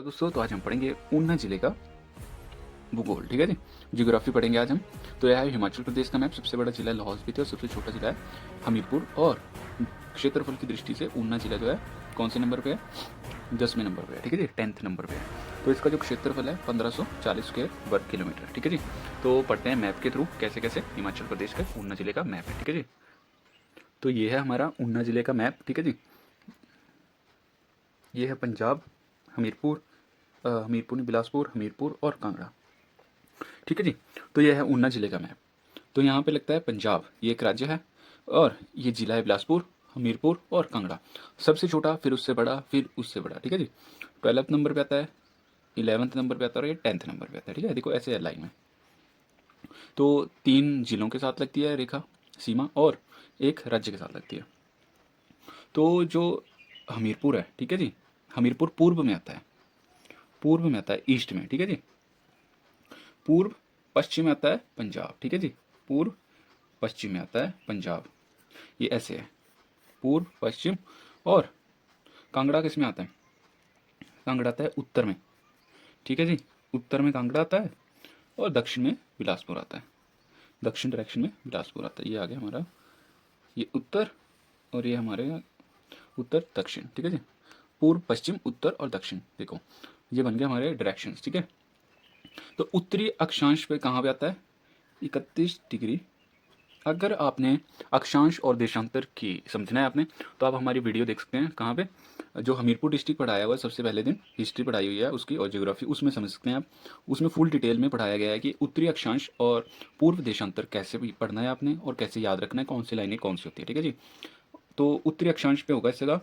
दोस्तों, तो आज हम पढ़ेंगे ऊना जिले का भूगोल। ठीक है जी, जियोग्राफी पढ़ेंगे आज हम। तो यह है हिमाचल प्रदेश का मैप। सबसे बड़ा जिला है लाहौल स्पीति और सबसे छोटा जिला है हमीरपुर। और क्षेत्रफल की दृष्टि से ऊना जिला जो है कौन से नंबर पे है? 10वें नंबर पे है। ठीक है जी, 10th नंबर पे है। तो इसका जो क्षेत्रफल है 1540 स्क्वायर वर्ग किलोमीटर। ठीक है जी, तो पढ़ते हैं मैप के थ्रू कैसे कैसे हिमाचल प्रदेश का ऊना जिले का मैप है। ठीक है जी, तो ये है हमारा ऊना जिले का मैप। ठीक है जी, ये है पंजाब, हमीरपुर, हमीरपुर नहीं, बिलासपुर, हमीरपुर और कांगड़ा। ठीक है जी, तो यह है ऊना जिले का मैप। तो यहाँ पे लगता है पंजाब, ये एक राज्य है, और ये जिला है बिलासपुर, हमीरपुर और कांगड़ा। सबसे छोटा, फिर उससे बड़ा, फिर उससे बड़ा। ठीक है जी, 12th नंबर पे आता है, 11th नंबर पे आता है और ये 10th नंबर पे आता है। ठीक है, देखो ऐसे है लाइन में। तो 3 जिलों के साथ लगती है रेखा सीमा, और एक राज्य के साथ लगती है। तो जो हमीरपुर है, ठीक है जी, हमीरपुर पूर्व में आता है, पूर्व में आता है, ईस्ट में। ठीक है जी, पूर्व पश्चिम में आता है पंजाब। ठीक है जी, पूर्व पश्चिम में आता है पंजाब, ये ऐसे है, पूर्व पश्चिम। और कांगड़ा किस में आता है? कांगड़ा आता है उत्तर में। ठीक है जी, उत्तर में कांगड़ा आता है और दक्षिण में बिलासपुर आता है। दक्षिण डायरेक्शन में बिलासपुर आता है। ये आ गया हमारा, ये उत्तर, और ये हमारे उत्तर दक्षिण। ठीक है जी, पूर्व पश्चिम उत्तर और दक्षिण। देखो ये बन गया हमारे डायरेक्शंस। ठीक है, तो उत्तरी अक्षांश पे कहाँ पे आता है? 31 डिग्री। अगर आपने अक्षांश और देशांतर की समझना है आपने, तो आप हमारी वीडियो देख सकते हैं। कहाँ पे? जो हमीरपुर डिस्ट्रिक्ट पढ़ाया हुआ है सबसे पहले दिन, हिस्ट्री पढ़ाई हुई है उसकी और ज्योग्राफी, उसमें समझ सकते हैं आप। उसमें फुल डिटेल में पढ़ाया गया है कि उत्तरी अक्षांश और पूर्व देशांतर कैसे भी पढ़ना है आपने और कैसे याद रखना है, कौन सी लाइनें कौन सी होती है। ठीक है जी, तो उत्तरी अक्षांश पे होगा इसका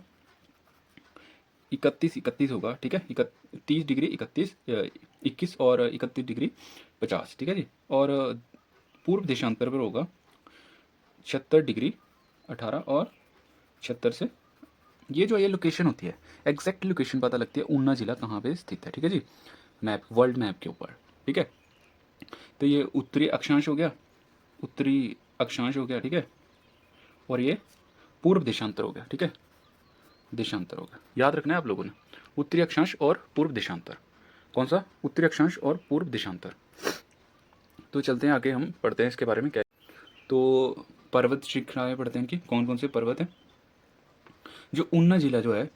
31 होगा। ठीक है, 31 डिग्री 21 और 31 डिग्री 50। ठीक है जी, और पूर्व देशांतर पर होगा 76 डिग्री 18 और 76 से। ये जो ये लोकेशन होती है, एग्जैक्ट लोकेशन पता लगती है ऊना जिला कहाँ पे स्थित है। ठीक है जी, मैप, वर्ल्ड मैप के ऊपर। ठीक है, तो ये उत्तरी अक्षांश हो गया, उत्तरी अक्षांश हो गया। ठीक है, और ये पूर्व देशांतर हो गया। ठीक है, देशांतर हो गया, याद रखना है आप लोगों ने, उत्तरी अक्षांश और पूर्व देशांतर। कौन सा? उत्तरी अक्षांश और पूर्व देशांतर। तो चलते हैं आगे, हम पढ़ते हैं इसके बारे में क्या। तो पर्वत श्रृंखलाएं पढ़ते हैं कि कौन कौन से पर्वत हैं। जो ऊना जिला जो है,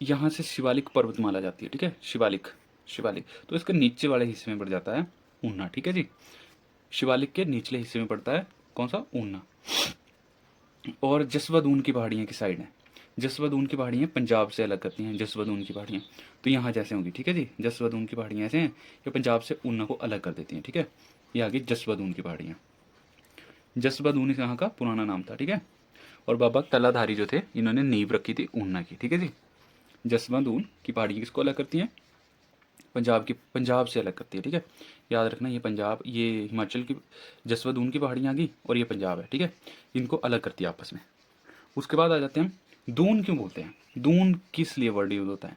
यहाँ से शिवालिक पर्वतमाला जाती है। ठीक है, शिवालिक, शिवालिक तो इसके नीचे वाले हिस्से में पड़ जाता है ऊना। ठीक है जी, शिवालिक के निचले हिस्से में पड़ता है कौन सा? ऊना। और जसवंत की पहाड़ियाँ की साइड है। जसवंत की पहाड़ियाँ पंजाब से अलग करती हैं, जसवंत की पहाड़ियाँ तो यहाँ जैसे होंगी। ठीक है जी, जसवंत की पहाड़ियाँ ऐसे हैं कि पंजाब से ऊना को अलग कर देती हैं। ठीक है, ये आगे जसवंत की पहाड़ियाँ। जसवंत यहाँ का पुराना नाम था। ठीक है, और बाबा तलाधारी जो थे, इन्होंने नींव रखी थी ऊना की। ठीक है जी, जसवंत की पहाड़ियाँ किसको अलग करती हैं? पंजाब की, पंजाब से अलग करती है। ठीक है, याद रखना, ये पंजाब, ये हिमाचल की जसवंत की पहाड़ियाँ आ गई और ये पंजाब है। ठीक है, इनको अलग करती है आपस में। उसके बाद आ जाते हैं दून। क्यों बोलते हैं दून, किस लिए वर्ड यूज़ होता है?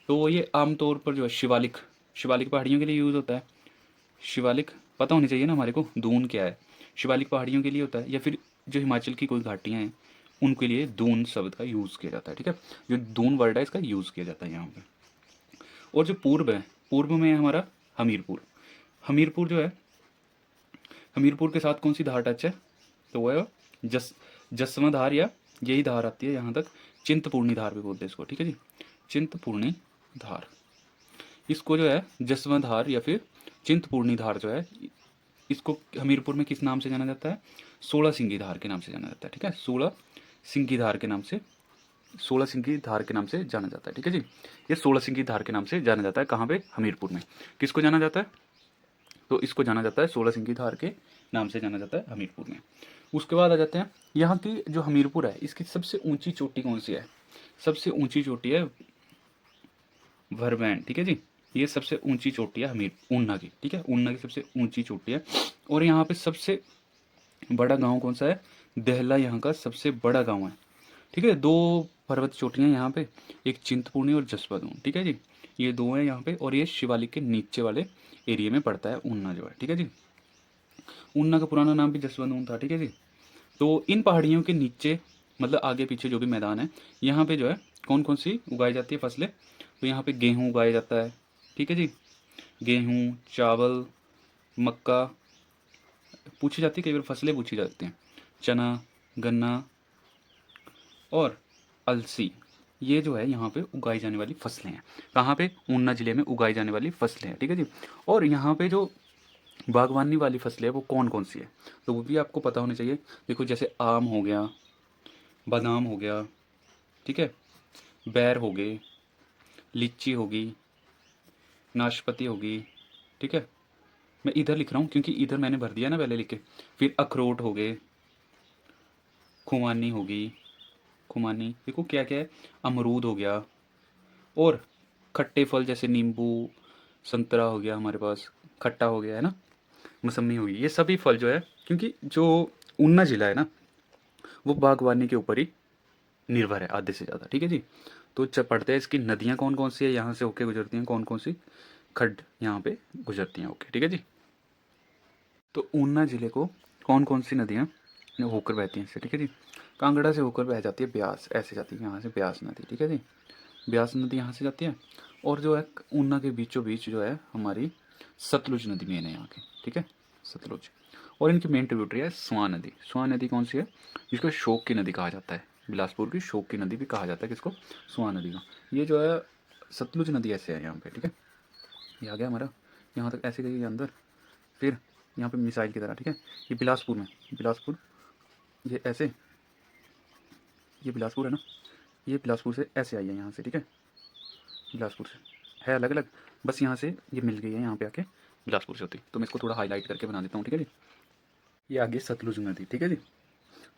तो ये आमतौर पर जो है शिवालिक, शिवालिक पहाड़ियों के लिए यूज़ होता है। शिवालिक पता होनी चाहिए ना हमारे को, दून क्या है। शिवालिक पहाड़ियों के लिए होता है, या फिर जो हिमाचल की कोई घाटियाँ हैं उनके लिए दून शब्द का यूज़ किया जाता है। ठीक है, जो दून वर्ड है इसका यूज़ किया जाता है यहाँ पे। और जो पूर्व है, पूर्व में है हमारा हमीरपुर। हमीरपुर जो है, हमीरपुर के साथ कौन सी धार टच है? तो वो है जसवां धार, या यही धार आती है यहाँ तक, चिंतपूर्णी धार भी बोलते हैं इसको। ठीक है जी, चिंतपूर्णी धार, इसको जो है जसवां धार या फिर चिंतपूर्णी धार जो है, इसको हमीरपुर में किस नाम से जाना जाता है? 16 सिंगी धार के नाम से जाना जाता है। ठीक है, 16 सिंगी धार के नाम से, 16 सिंगी धार के नाम से जाना जाता है। ठीक है जी, ये 16 सिंगी धार के नाम से जाना जाता है। कहाँ पे? हमीरपुर में। किसको जाना जाता है? तो इसको जाना जाता है 16 सिंगी धार के नाम से जाना जाता है हमीरपुर में। उसके बाद आ जाते हैं यहाँ की जो हमीरपुर है, इसकी सबसे ऊंची चोटी कौन सी है? सबसे ऊंची चोटी है भरबैन। ठीक है जी, ये सबसे ऊंची चोटी है हमीर ऊना की। ठीक है, ऊना की सबसे ऊंची चोटी है। और यहाँ पे सबसे बड़ा गांव कौन सा है? देहला यहाँ का सबसे बड़ा गांव है। ठीक है, 2 पर्वत चोटियाँ यहाँ पे, एक चिंतपूर्णी और जसवंत। ठीक है जी, ये 2 हैं यहाँ पे, और ये शिवालिक के नीचे वाले एरिया में पड़ता है ऊना जो है। ठीक है जी, ऊना का पुराना नाम भी जसवंत था। ठीक है जी, तो इन पहाड़ियों के नीचे, मतलब आगे पीछे जो भी मैदान है, यहाँ पे जो है कौन कौन सी उगाई जाती है फसलें? तो यहाँ पे गेहूँ उगाया जाता है, ठीक है जी। गेहूँ, चावल, मक्का पूछी जाती है, कई बार फसलें पूछी जाती हैं, चना, गन्ना और अलसी। ये जो है यहाँ पे उगाई जाने वाली फसलें हैं। कहाँ पे? ऊना ज़िले में उगाई जाने वाली फसलें हैं, ठीक है जी। और यहाँ पे जो बागवानी वाली फसलें हैं वो कौन कौन सी है, तो वो भी आपको पता होनी चाहिए। देखो जैसे आम हो गया, बादाम हो गया, ठीक है, बैर हो गए, लीची होगी, नाशपाती होगी, ठीक है। मैं इधर लिख रहा हूँ क्योंकि इधर मैंने भर दिया ना पहले लिख के। फिर अखरोट हो गए, खुमानी होगी, खुमानी देखो क्या क्या है, अमरूद हो गया, और खट्टे फल जैसे नींबू, संतरा हो गया हमारे पास, खट्टा हो गया है ना, मौसम्मी होगी। ये सभी फल जो है, क्योंकि जो ऊना ज़िला है ना वो बागवानी के ऊपर ही निर्भर है आधे से ज़्यादा, ठीक है जी। तो जब पढ़ते हैं इसकी नदियाँ कौन कौन सी है, यहाँ से होके गुजरती हैं, कौन कौन सी खड्ड यहाँ पे गुजरती हैं, ओके, ठीक है जी। तो ऊना ज़िले को कौन कौन सी नदियाँ होकर बहती हैं इससे, ठीक है जी। कांगड़ा से होकर बह जाती है ब्यास, ऐसे जाती है यहाँ से ब्यास नदी, ठीक है जी। ब्यास नदी यहाँ से जाती है। और जो है ऊना के बीचों बीच जो है हमारी सतलुज नदी मेन है यहाँ की, ठीक है, सतलुज। और इनकी मेन ट्रिब्यूटरी है स्वां नदी। स्वां नदी कौन सी है? जिसको शोक की नदी कहा जाता है, बिलासपुर की शोक की नदी भी कहा जाता है किसको? स्वां नदी को। ये जो है सतलुज नदी ऐसे है यहाँ पे, ठीक है। ये आ गया हमारा, यहाँ तक ऐसे गई है अंदर, फिर यहाँ पे मिसाइल की तरह, ठीक है। ये बिलासपुर में, बिलासपुर, ये ऐसे, ये बिलासपुर है ना, ये बिलासपुर से ऐसे आई है यहाँ से, ठीक है, बिलासपुर से है अलग अलग, बस यहाँ से ये मिल गई है यहाँ पे आके बिलासपुर से होती। तो मैं इसको थोड़ा हाईलाइट करके बना देता हूँ, ठीक है जी। ये आगे सतलुज नदी, ठीक है जी।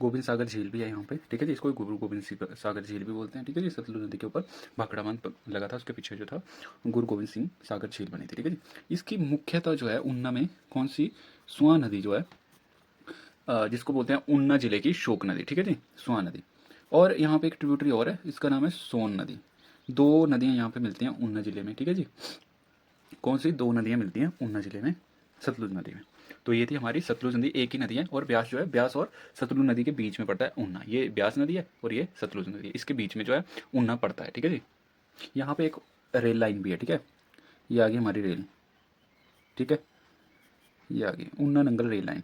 गोविंद सागर झील भी है यहाँ पे, ठीक है जी, इसको गुरु गोविंद सागर झील भी बोलते हैं, ठीक है जी। सतलुज नदी के ऊपर भाखड़ा बांध लगा था, उसके पीछे जो था गुरु गोविंद सिंह सागर झील बनी थी, ठीक है जी। इसकी मुख्यतः जो है ऊना में कौन सी, स्वां नदी जो है, जिसको बोलते हैं ऊना जिले की शोक नदी, ठीक है जी, स्वां नदी। और यहाँ पे एक ट्रिब्यूटरी और है, इसका नाम है सोन नदी। दो नदियाँ यहाँ पे मिलती हैं ऊना जिले में, ठीक है जी। कौन सी दो नदियाँ मिलती हैं ऊना जिले में? सतलुज नदी में। तो ये थी हमारी सतलुज नदी, एक ही नदी है, और ब्यास जो है, ब्यास और सतलुज नदी के बीच में पड़ता है ऊना। ये ब्यास नदी है और ये सतलुज नदी है, इसके बीच में जो है ऊना पड़ता है, ठीक है जी। यहाँ पे एक रेल लाइन भी है, ठीक है, ये आ गई हमारी रेल, ठीक है, ये आ गई ऊना नंगल रेल लाइन,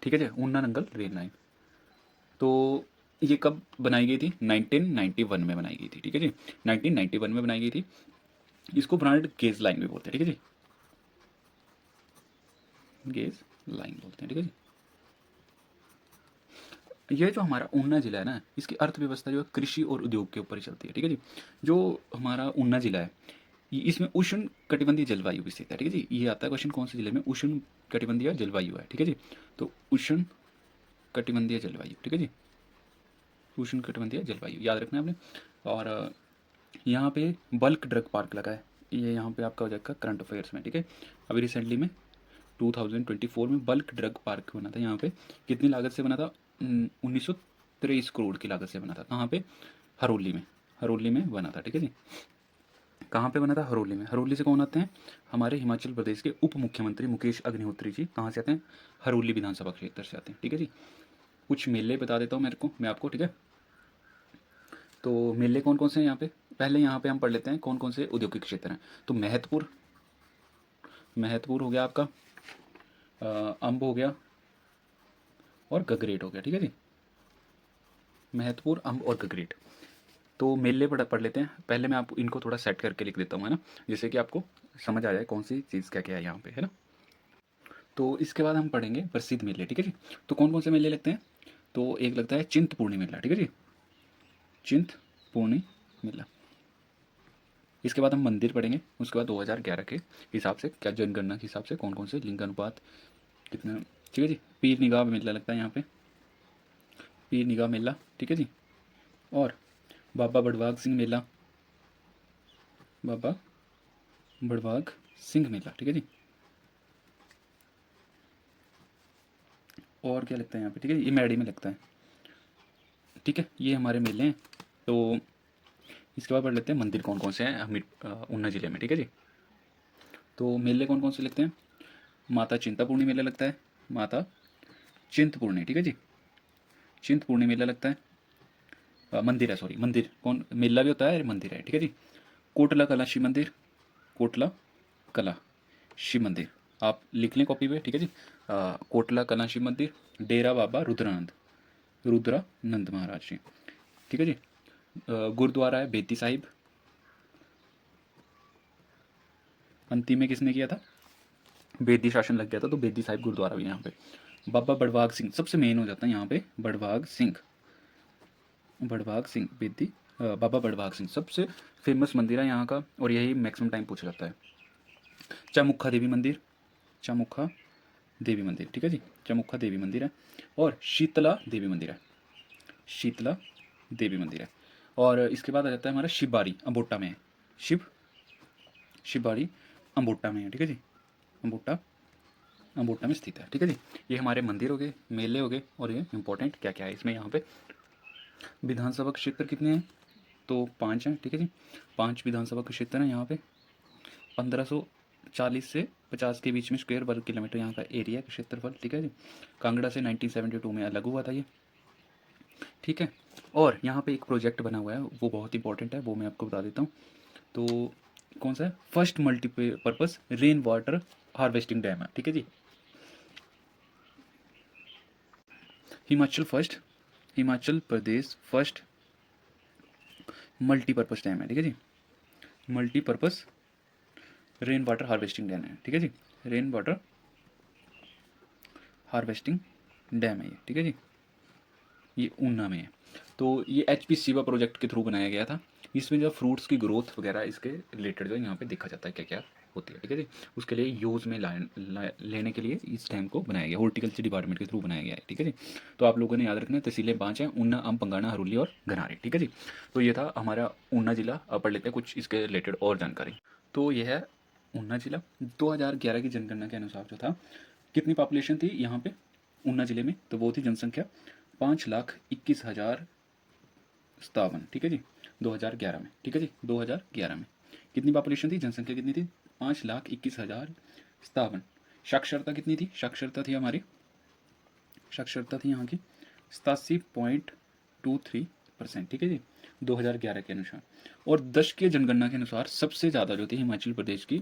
ठीक है जी, ऊना नंगल रेल लाइन। तो ये कब बनाई गई थी? 1991 में बनाई गई थी, ठीक है जी, 1991 में बनाई गई थी। इसको ब्रांड गेज लाइन भी बोलते हैं, ठीक है जी, गेज लाइन बोलते हैं, ठीक है जी। ये जो हमारा ऊना जिला है ना, इसकी अर्थव्यवस्था जो है कृषि और उद्योग के ऊपर ही चलती है, ठीक है जी। जो हमारा ऊना जिला है, इसमें उष्ण कटिबंधीय जलवायु भी स्थित है, ठीक है जी। ये आता है क्वेश्चन, कौन से जिले में उष्ण कटिबंधीय जलवायु है, ठीक है जी। तो उष्ण कटिबंधीय जलवायु, ठीक है जी, उष्ण कटिबंधीय जलवायु याद रखना है आपने। और यहाँ पे बल्क ड्रग पार्क लगा है, ये यहाँ पे आपका हो जाएगा करंट अफेयर्स में, ठीक है। अभी रिसेंटली में 2024 में बल्क ड्रग पार्क बना था यहाँ पे। कितनी लागत से बना था? 1923 करोड़ की लागत से बना था। कहाँ पे? हरोली में, हरोली में बना था, ठीक है जी। कहाँ पे बना था? हरोली में। हरोली से कौन आते हैं? हमारे हिमाचल प्रदेश के उप मुख्यमंत्री मुकेश अग्निहोत्री जी कहाँ से आते हैं? हरोली विधानसभा क्षेत्र से आते हैं, ठीक है जी। कुछ मेले बता देता हूँ मैं आपको, ठीक है। तो मेले कौन कौन से हैं यहाँ पे? पहले यहाँ पे हम पढ़ लेते हैं कौन कौन से औद्योगिक क्षेत्र हैं। तो महतपुर, महतपुर हो गया आपका, अम्ब हो गया और गगरेट हो गया, ठीक है जी। महतपुर, अम्ब और गगरेट। तो मेले पढ़ लेते हैं। पहले मैं आपको इनको थोड़ा सेट करके लिख देता हूँ, है ना, जिससे कि आपको समझ आ जाए कौन सी चीज़ क्या क्या है यहाँ पे, है ना। तो इसके बाद हम पढ़ेंगे प्रसिद्ध मेले, ठीक है जी। तो कौन कौन से मेले लगते हैं? तो एक लगता है चिंतपूर्णी मेला, ठीक है जी, चिंतपूर्णी मेला। इसके बाद हम मंदिर पढ़ेंगे। उसके बाद 2011 के हिसाब से, क्या जनगणना के हिसाब से कौन कौन से लिंगानुपात कितना, ठीक है जी। पीर निगाह मेला लगता है यहाँ पे, पीर निगाह मेला, ठीक है जी। और बाबा बड़भाग सिंह मेला, बाबा बड़भाग सिंह मेला, ठीक है जी। और क्या लगता है यहाँ पे, ठीक है, ये मैडी में लगता है, ठीक है। ये हमारे मेले हैं। तो इसके बाद पढ़ लेते हैं मंदिर कौन कौन से हैं ऊना जिले में, ठीक है जी। तो मेले कौन कौन से लगते हैं? माता चिंतापूर्णी मेला लगता है, माता चिंतपूर्णी, ठीक है जी, चिंतपूर्णी मेला लगता है। मंदिर है, सॉरी, मंदिर कौन, मेला भी होता है मंदिर है, ठीक है जी। कोटला कला शिव मंदिर, कोटला कला शिव मंदिर, आप लिख लें कॉपी पे, ठीक है जी। कोटला कला शिव मंदिर, डेरा बाबा रुद्रानंद महाराज जी, ठीक है जी। गुरुद्वारा है बेदी साहिब, अंतिम में किसने किया था, बेदी शासन लग गया था, तो बेदी साहिब गुरुद्वारा भी यहाँ पे। बाबा बड़भाग सिंह सबसे मेन हो जाता है यहाँ पे, बड़भाग सिंह बेदी, बाबा बड़भाग सिंह सबसे फेमस मंदिर है यहाँ का, और यही मैक्सिमम टाइम पूछा जाता है। चामुखा देवी मंदिर, चामुखा देवी मंदिर, ठीक है जी, चामुखा देवी मंदिर है। और शीतला देवी मंदिर है, शीतला देवी मंदिर है। और इसके बाद आ जाता है हमारा शिवबाड़ी, अम्बोटा में है, शिवबाड़ी अम्बोटा में है, ठीक है जी, अम्बोटा में स्थित है, ठीक है जी। ये हमारे मंदिर हो गए, मेले हो गए, और ये इंपॉर्टेंट क्या क्या है इसमें। यहाँ पे विधानसभा क्षेत्र कितने हैं, तो 5 हैं, ठीक है जी, 5 विधानसभा क्षेत्र हैं यहाँ पे। 1540 से 50 के बीच में स्क्वायर वर्ग किलोमीटर यहाँ का एरिया का क्षेत्रफल, ठीक है जी। कांगड़ा से 1972 में अलग हुआ था ये, ठीक है। और यहाँ पे एक प्रोजेक्ट बना हुआ है, वो बहुत इंपॉर्टेंट है, वो मैं आपको बता देता हूँ। तो कौन सा है, first multipurpose rain water harvesting dam है, ठीक है जी। Himachal Pradesh first multipurpose dam है, ठीक है जी, multipurpose rain water harvesting dam है, ठीक है जी, रेन वाटर हार्वेस्टिंग डैम है ये, ठीक है जी, ये ऊना में है। तो ये HP शिवा प्रोजेक्ट के थ्रू बनाया गया था। इसमें जो फ्रूट्स की ग्रोथ वगैरह इसके रिलेटेड जो यहाँ पे देखा जाता है क्या क्या होती है, ठीक है जी। उसके लिए यूज़ में लेने के लिए इस डैम को बनाया गया, हॉर्टिकल्चर डिपार्टमेंट के थ्रू बनाया गया है, ठीक है जी। तो आप लोगों ने याद रखना है, तहसीलें 5 हैं, ऊना, अंब, बंगाणा, हरोली और घनारी, ठीक है जी। तो ये था हमारा ऊना जिला। अब पढ़ लेते हैं कुछ इसके रिलेटेड और जानकारी। तो ये है ऊना जिला। 2011 की जनगणना के अनुसार जो था, कितनी पॉपुलेशन थी यहाँ पे ऊना जिले में, तो वो थी जनसंख्या 5,21,057, ठीक है जी, 2011 में, ठीक है जी, 2011 में कितनी पॉपुलेशन थी, जनसंख्या कितनी थी, 5,21,057। साक्षरता कितनी थी, साक्षरता थी यहाँ की 87.23%, ठीक है जी, 2011 के अनुसार। और दशकीय जनगणना के अनुसार सबसे ज़्यादा जो थी हिमाचल प्रदेश की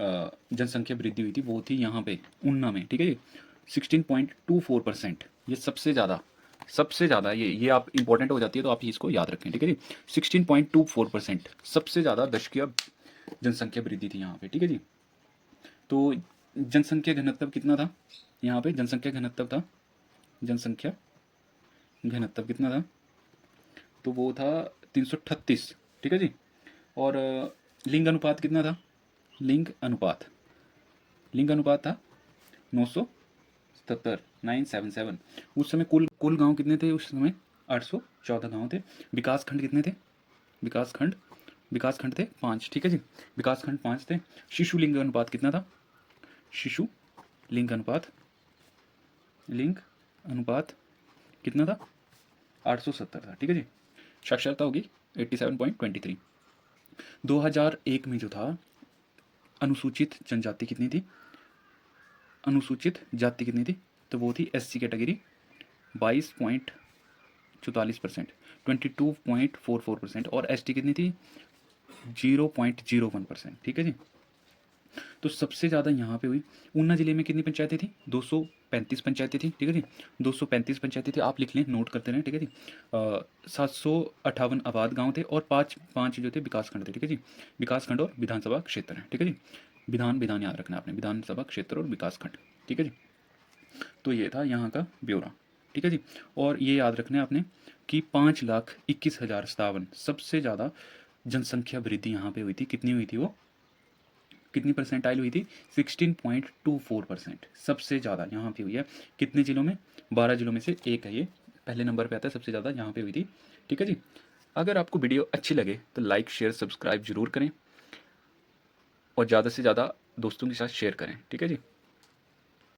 जनसंख्या वृद्धि हुई थी, वो थी यहाँ पे ऊना में, ठीक है जी, 16.24%। ये सबसे ज़्यादा ये आप इंपॉर्टेंट हो जाती है, तो आप इसको याद रखें, ठीक है जी, 16.24% सबसे ज़्यादा दशकीय जनसंख्या वृद्धि थी यहाँ पे, ठीक है जी। तो जनसंख्या घनत्व कितना था यहाँ पे, जनसंख्या घनत्व कितना था, तो वो था 338, ठीक है जी। और लिंग अनुपात कितना था, लिंग अनुपात था 977। उस समय कुल गांव कितने थे उस समय, 814 गांव थे। विकासखंड कितने थे, विकासखंड थे 5, ठीक है जी, विकासखंड 5 थे। शिशु लिंग अनुपात कितना था, शिशु लिंग अनुपात कितना था, 870 था, ठीक है जी। साक्षरता होगी 87.23। 2001 में जो था, अनुसूचित जाति कितनी थी, तो वो थी SC कैटेगरी 22.44%, 22.44%। और ST कितनी थी, 0.01%, ठीक है जी। तो सबसे ज़्यादा यहाँ पे हुई। ऊना जिले में कितनी पंचायतें थी, 235 पंचायतें थी, ठीक है जी, 235 पंचायतें थी, आप लिख लें, नोट करते रहें, ठीक है जी। 758 आबाद गांव थे, और पाँच जो थे विकासखंड थे, ठीक है जी, विकासखंड और विधानसभा क्षेत्र हैं, ठीक है जी। विधान याद रखना आपने, विधानसभा क्षेत्र और विकासखंड, ठीक है जी। तो ये था यहाँ का ब्यौरा, ठीक है जी। और ये याद रखना है आपने कि 5,21,057 सबसे ज़्यादा जनसंख्या वृद्धि यहाँ पे हुई थी। कितनी हुई थी वो, कितनी परसेंटाइल हुई थी, 16.24%, सबसे ज़्यादा यहाँ पे हुई है। कितने जिलों में, 12 जिलों में से एक है ये, पहले नंबर पे आता है, सबसे ज़्यादा यहाँ पे हुई थी, ठीक है जी। अगर आपको वीडियो अच्छी लगे तो लाइक शेयर सब्सक्राइब जरूर करें, और ज़्यादा से ज़्यादा दोस्तों के साथ शेयर करें, ठीक है जी।